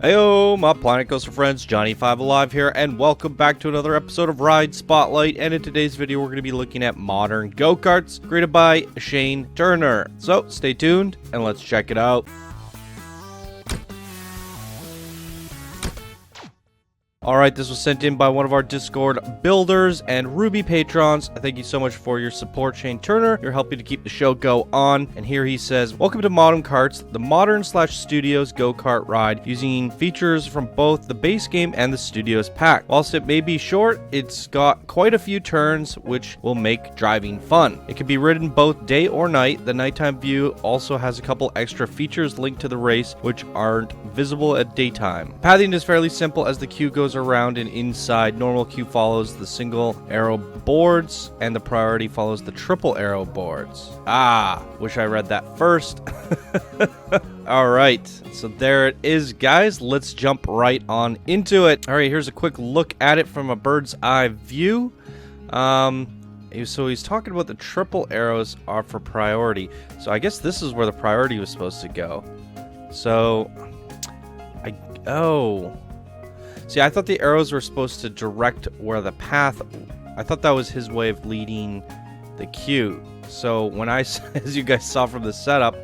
Heyo, my Planet Coaster friends, Johnny5 Alive here, and welcome back to another episode of Ride Spotlight. And in today's video, we're going to be looking at Modern Go-karts, created by Shane Turner. So, stay tuned, and let's check it out. Alright, this was sent in by one of our Discord builders and Ruby patrons. Thank you so much for your support, Shane Turner. You're helping to keep the show go on. And here he says, welcome to Modern Karts, the modern/studios go-kart ride, using features from both the base game and the studios pack. Whilst it may be short, it's got quite a few turns, which will make driving fun. It can be ridden both day or night. The nighttime view also has a couple extra features linked to the race, which aren't visible at daytime. Pathing is fairly simple as the queue goes around and inside. Normal queue follows the single arrow boards and the priority follows the triple arrow boards. Wish I read that first. Alright, so there it is, guys. Let's jump right on into it. Alright, here's a quick look at it from a bird's eye view. So he's talking about the triple arrows are for priority. So I guess this is where the priority was supposed to go. So see, I thought the arrows were supposed to direct where the path... I thought that was his way of leading the queue. So when I, as you guys saw from the setup,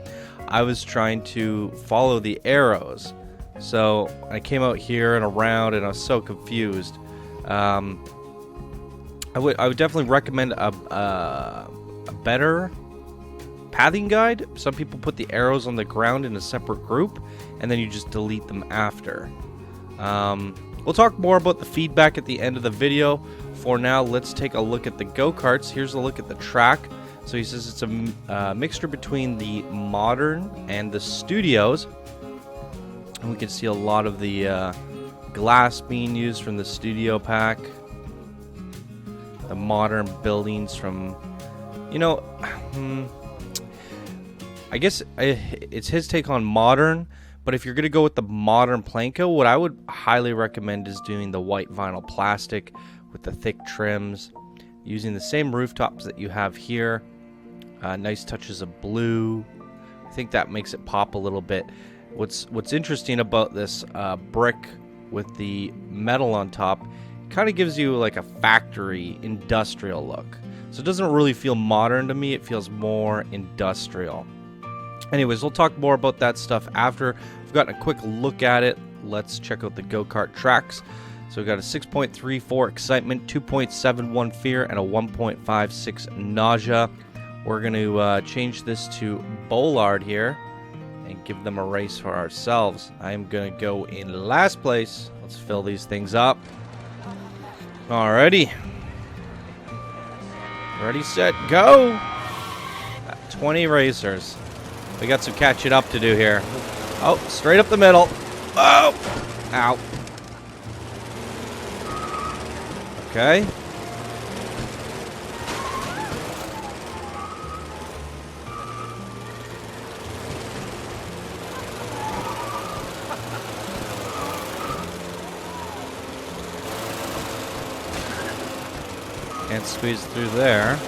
I was trying to follow the arrows. So I came out here and around and I was so confused. I would definitely recommend a better pathing guide. Some people put the arrows on the ground in a separate group and then you just delete them after. We'll talk more about the feedback at the end of the video. For now, let's take a look at the go-karts. Here's a look at the track. So he says it's a mixture between the modern and the studios. And we can see a lot of the glass being used from the studio pack. The modern buildings from, I guess it's his take on modern. But if you're going to go with the modern Planko, what I would highly recommend is doing the white vinyl plastic with the thick trims, using the same rooftops that you have here. Nice touches of blue. I think that makes it pop a little bit. What's interesting about this brick with the metal on top, kind of gives you like a factory industrial look. So it doesn't really feel modern to me. It feels more industrial. Anyways, we'll talk more about that stuff after we've gotten a quick look at it. Let's check out the go-kart tracks. So we've got a 6.34 excitement, 2.71 fear, and a 1.56 nausea. We're going to change this to Bollard here and give them a race for ourselves. I'm going to go in last place. Let's fill these things up. Alrighty. Ready, set, go! 20 racers. We got some catching up to do here. Oh, straight up the middle. Oh! Ow. Okay. Can't squeeze through there.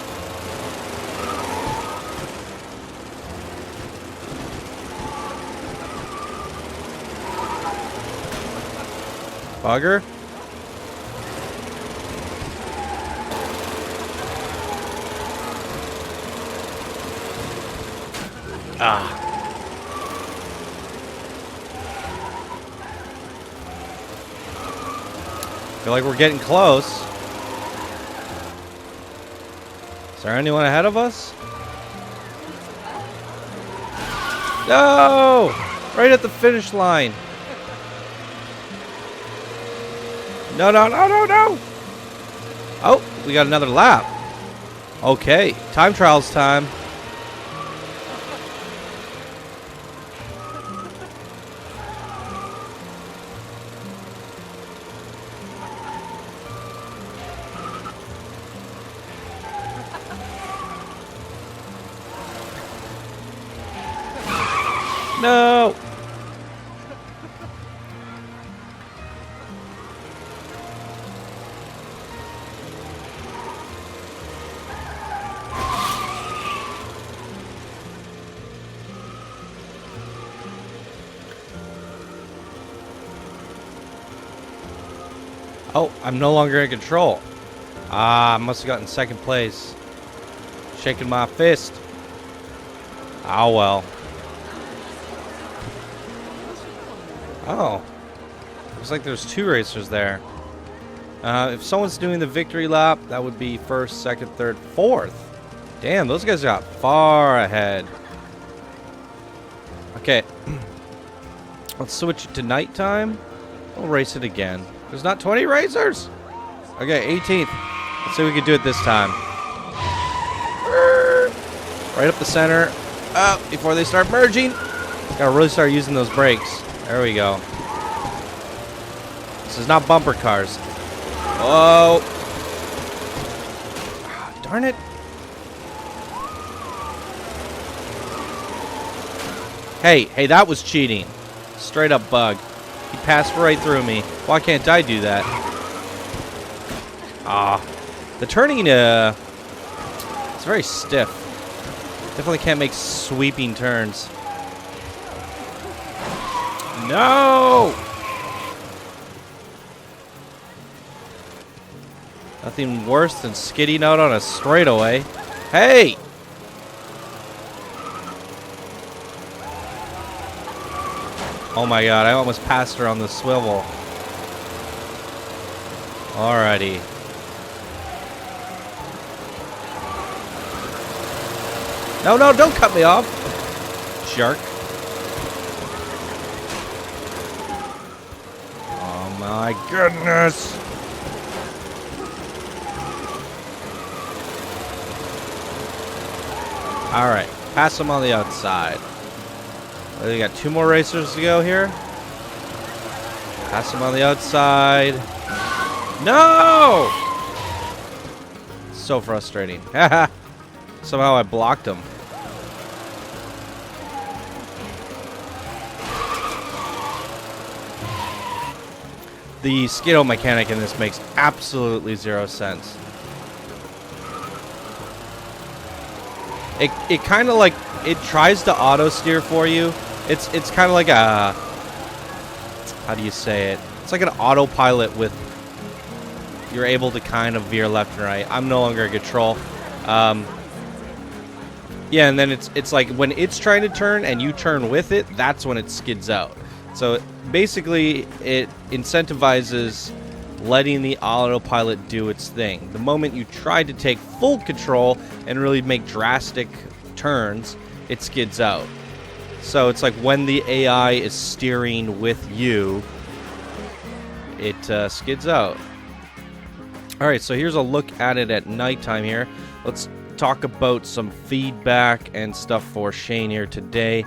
Bugger. Feel like we're getting close. Is there anyone ahead of us? No! Right at the finish line. No, no, no, no, no! Oh, we got another lap. Okay, time trials time. No! Oh, I'm no longer in control. Ah, I must have gotten second place. Shaking my fist. Oh, well. Oh. Looks like there's 2 racers there. If someone's doing the victory lap, that would be first, second, third, fourth. Damn, those guys got far ahead. Okay. Let's switch it to nighttime. We'll race it again. There's not 20 racers? Okay, 18th. Let's see if we can do it this time. Right up the center. Up before they start merging. Gotta really start using those brakes. There we go. This is not bumper cars. Oh. Darn it. Hey, that was cheating. Straight up bug. He passed right through me. Why can't I do that? Ah. The turning, it's very stiff. Definitely can't make sweeping turns. No! Nothing worse than skidding out on a straightaway. Hey! Oh my god, I almost passed her on the swivel. Alrighty. No, don't cut me off. Jerk. Oh my goodness. Alright, pass them on the outside. We got 2 more racers to go here. Pass them on the outside. No! So frustrating. Somehow I blocked him. The skiddo mechanic in this makes absolutely 0 sense. It kind of like, it tries to auto steer for you. It's kind of like a, how do you say it? It's like an autopilot with, you're able to kind of veer left and right. I'm no longer in control. Yeah, and then it's like when it's trying to turn and you turn with it, that's when it skids out. So basically, it incentivizes letting the autopilot do its thing. The moment you try to take full control and really make drastic turns, it skids out. So it's like when the AI is steering with you, it skids out. Alright, so here's a look at it at nighttime here. Let's talk about some feedback and stuff for Shane here today.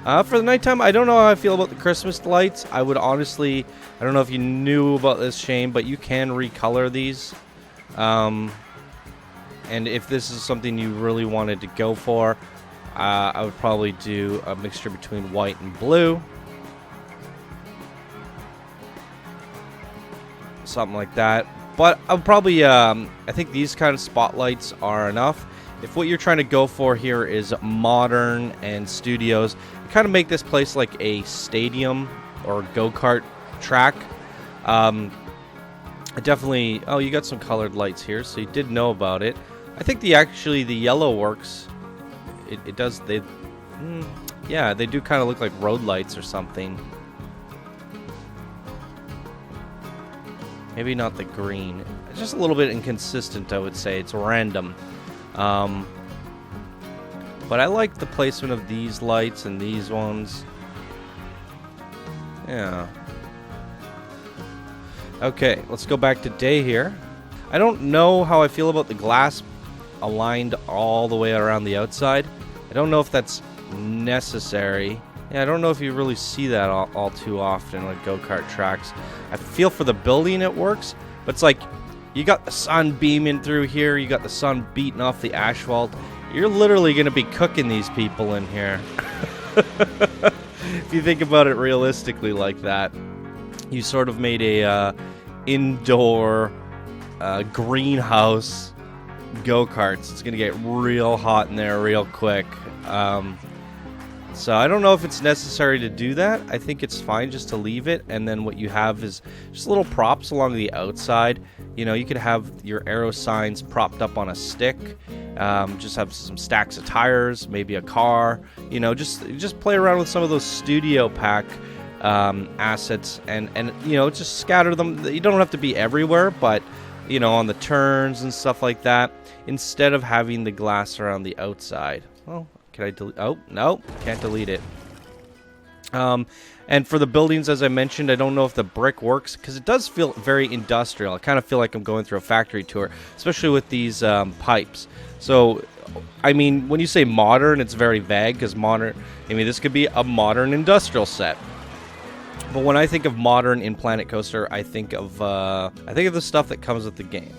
For the nighttime, I don't know how I feel about the Christmas lights. I would honestly, I don't know if you knew about this, Shane, but you can recolor these. And if this is something you really wanted to go for, I would probably do a mixture between white and blue. Something like that. But I would probably, I think these kind of spotlights are enough. If what you're trying to go for here is modern and studios, kind of make this place like a stadium or go-kart track. I definitely, oh, you got some colored lights here, so you did know about it. I think the yellow works. It does, yeah, they do kind of look like road lights or something. Maybe not the green. It's just a little bit inconsistent, I would say. It's random. But I like the placement of these lights and these ones. Yeah. Okay, let's go back to day here. I don't know how I feel about the glass aligned all the way around the outside. I don't know if that's necessary. Yeah, I don't know if you really see that all too often with go-kart tracks. I feel for the building it works, but it's like you got the sun beaming through here, you got the sun beating off the asphalt. You're literally going to be cooking these people in here. If you think about it realistically like that. You sort of made a indoor greenhouse go-karts. It's going to get real hot in there real quick. So I don't know if it's necessary to do that. I think it's fine just to leave it, and then what you have is just little props along the outside. You know, you could have your arrow signs propped up on a stick. Just have some stacks of tires, maybe a car. You know, just play around with some of those studio pack assets, and you know, just scatter them. You don't have to be everywhere, but you know, on the turns and stuff like that, instead of having the glass around the outside. Well, can I delete? Oh, no, can't delete it. And for the buildings, as I mentioned, I don't know if the brick works, because it does feel very industrial. I kind of feel like I'm going through a factory tour, especially with these pipes. So, I mean, when you say modern, it's very vague, because modern, I mean, this could be a modern industrial set. But when I think of modern in Planet Coaster, I think of the stuff that comes with the game.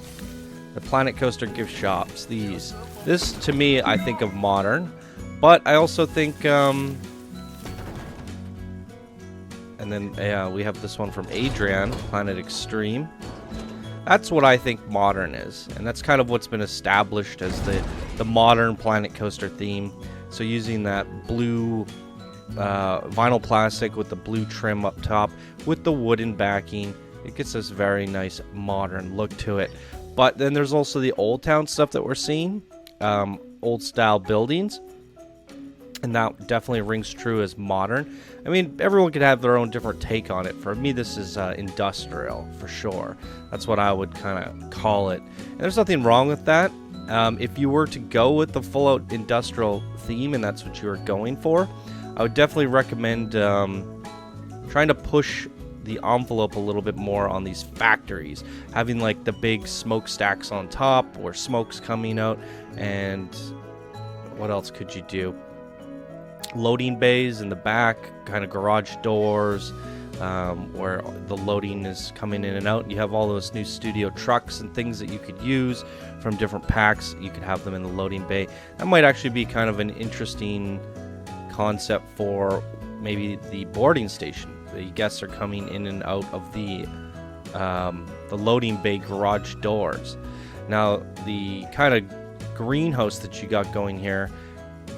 The Planet Coaster gift shops, these. This, to me, I think of modern. But I also think, and then we have this one from Adrian, Planet Extreme. That's what I think modern is. And that's kind of what's been established as the modern Planet Coaster theme. So using that blue vinyl plastic with the blue trim up top with the wooden backing, it gets this very nice modern look to it. But then there's also the Old Town stuff that we're seeing, old style buildings, and that definitely rings true as modern. I mean, everyone could have their own different take on it. For me, this is industrial for sure. That's what I would kind of call it, and there's nothing wrong with that. If you were to go with the full out industrial theme and that's what you were going for, I would definitely recommend trying to push the envelope a little bit more on these factories, having like the big smokestacks on top or smokes coming out. And what else could you do? Loading bays in the back, kind of garage doors, where the loading is coming in and out. You have all those new studio trucks and things that you could use from different packs. You could have them in the loading bay. That might actually be kind of an interesting concept for maybe the boarding station. The guests are coming in and out of the loading bay garage doors. Now, the kind of greenhouse that you got going here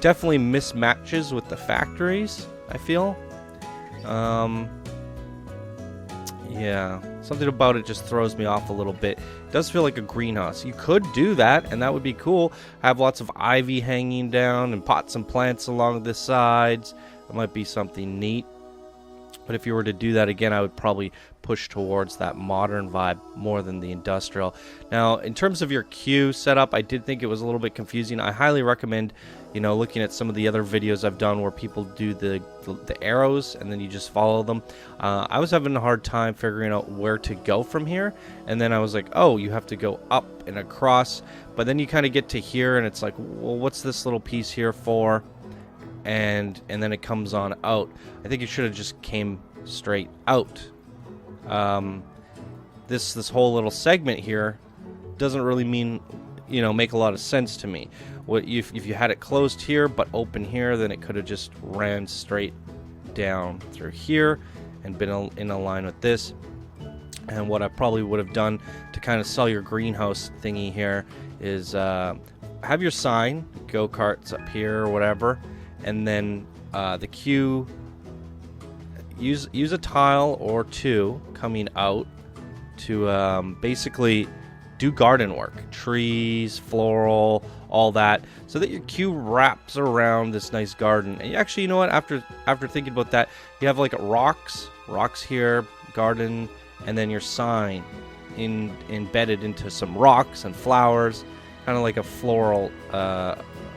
definitely mismatches with the factories, I feel. Yeah, something about it just throws me off a little bit. It does feel like a greenhouse. You could do that, and that would be cool. Have lots of ivy hanging down and pots and plants along the sides. That might be something neat. But if you were to do that again, I would probably push towards that modern vibe more than the industrial. Now, in terms of your queue setup, I did think it was a little bit confusing. I highly recommend, you know, looking at some of the other videos I've done where people do the arrows and then you just follow them. I was having a hard time figuring out where to go from here, and then I was like, oh, you have to go up and across. But then you kind of get to here and it's like, well, what's this little piece here for? And then it comes on out. I think it should have just came straight out. This whole little segment here doesn't really make a lot of sense to me. What if you had it closed here but open here, then it could have just ran straight down through here and been in a line with this. And what I probably would have done to kind of sell your greenhouse thingy here is have your sign, Go-karts up here or whatever, and then the queue, use a tile or two coming out to basically do garden work, trees, floral, all that, so that your queue wraps around this nice garden. And actually, you know what, after thinking about that, you have like rocks here, garden, and then your sign embedded into some rocks and flowers, kind of like a floral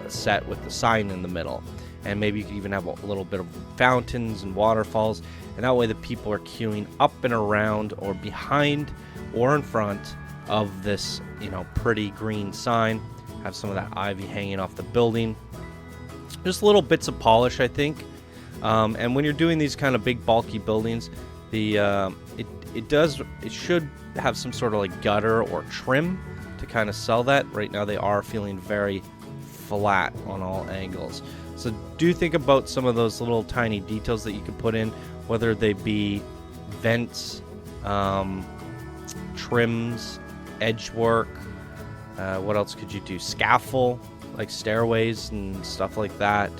set with the sign in the middle. And maybe you could even have a little bit of fountains and waterfalls, and that way the people are queuing up and around or behind or in front of this, you know, pretty green sign. Have some of that ivy hanging off the building. Just little bits of polish, I think. And when you're doing these kind of big bulky buildings, it should have some sort of like gutter or trim to kind of sell that. Right now they are feeling very flat on all angles. So do think about some of those little tiny details that you can put in, whether they be vents, trims, edge work. What else could you do? Scaffold, like stairways and stuff like that.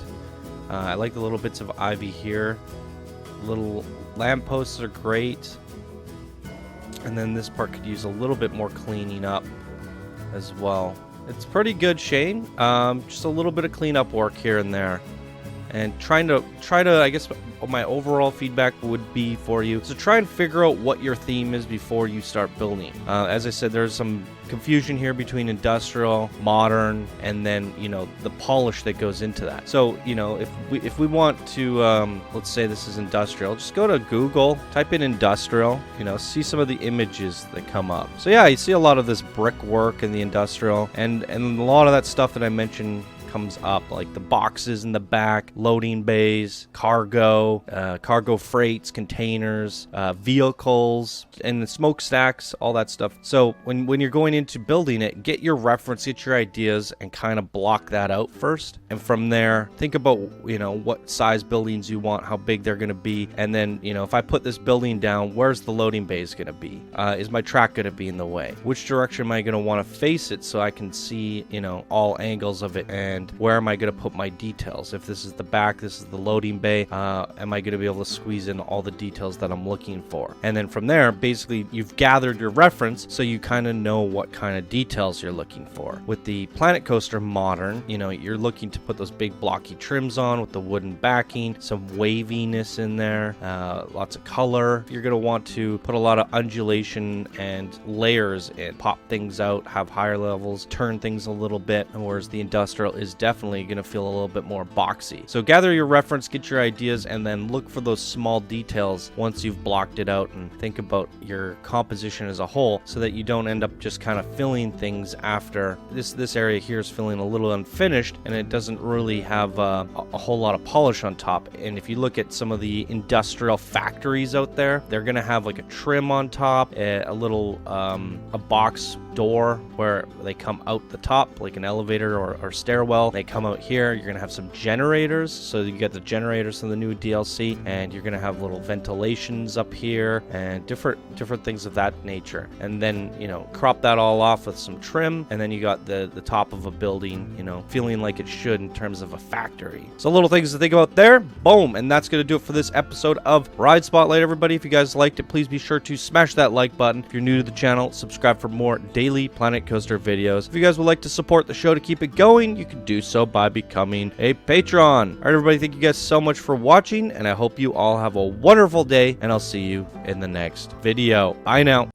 I like the little bits of ivy here. Little lampposts are great. And then this part could use a little bit more cleaning up as well. It's pretty good, Shane. Just a little bit of cleanup work here and there. And try to, I guess, my overall feedback would be for you. So try and figure out what your theme is before you start building. As I said, there's some confusion here between industrial, modern, and then, you know, the polish that goes into that. So, you know, if we want to, let's say this is industrial, just go to Google, type in industrial, you know, see some of the images that come up. So yeah, you see a lot of this brickwork in the industrial, and a lot of that stuff that I mentioned comes up, like the boxes in the back, loading bays, cargo freights, containers, vehicles, and the smokestacks, all that stuff. So when you're going into building it, get your reference, get your ideas, and kind of block that out first. And from there, think about, you know, what size buildings you want, how big they're going to be, and then, you know, if I put this building down, where's the loading bays going to be? Is my track going to be in the way? Which direction am I going to want to face it so I can see, you know, all angles of it? And where am I going to put my details? If this is the back, this is the loading bay, am I going to be able to squeeze in all the details that I'm looking for? And then from there, basically, you've gathered your reference, so you kind of know what kind of details you're looking for. With the Planet Coaster Modern, you know, you're looking to put those big blocky trims on with the wooden backing, some waviness in there, lots of color. You're going to want to put a lot of undulation and layers in, pop things out, have higher levels, turn things a little bit, whereas the industrial is definitely going to feel a little bit more boxy. So gather your reference, get your ideas, and then look for those small details once you've blocked it out, and think about your composition as a whole so that you don't end up just kind of filling things after. This area here is feeling a little unfinished, and it doesn't really have a whole lot of polish on top. And if you look at some of the industrial factories out there, they're going to have like a trim on top, a little a box door where they come out the top like an elevator or stairwell. They come out here. You're gonna have some generators, so you get the generators from the new DLC, and you're gonna have little ventilations up here and different things of that nature. And then, you know, crop that all off with some trim, and then you got the top of a building, you know, feeling like it should in terms of a factory. So little things to think about there. Boom. And that's gonna do it for this episode of Ride Spotlight, everybody. If you guys liked it, please be sure to smash that like button. If you're new to the channel, subscribe for more daily Planet Coaster videos. If you guys would like to support the show to keep it going, you can do so by becoming a patron. All right, everybody, thank you guys so much for watching, and I hope you all have a wonderful day, and I'll see you in the next video. Bye now.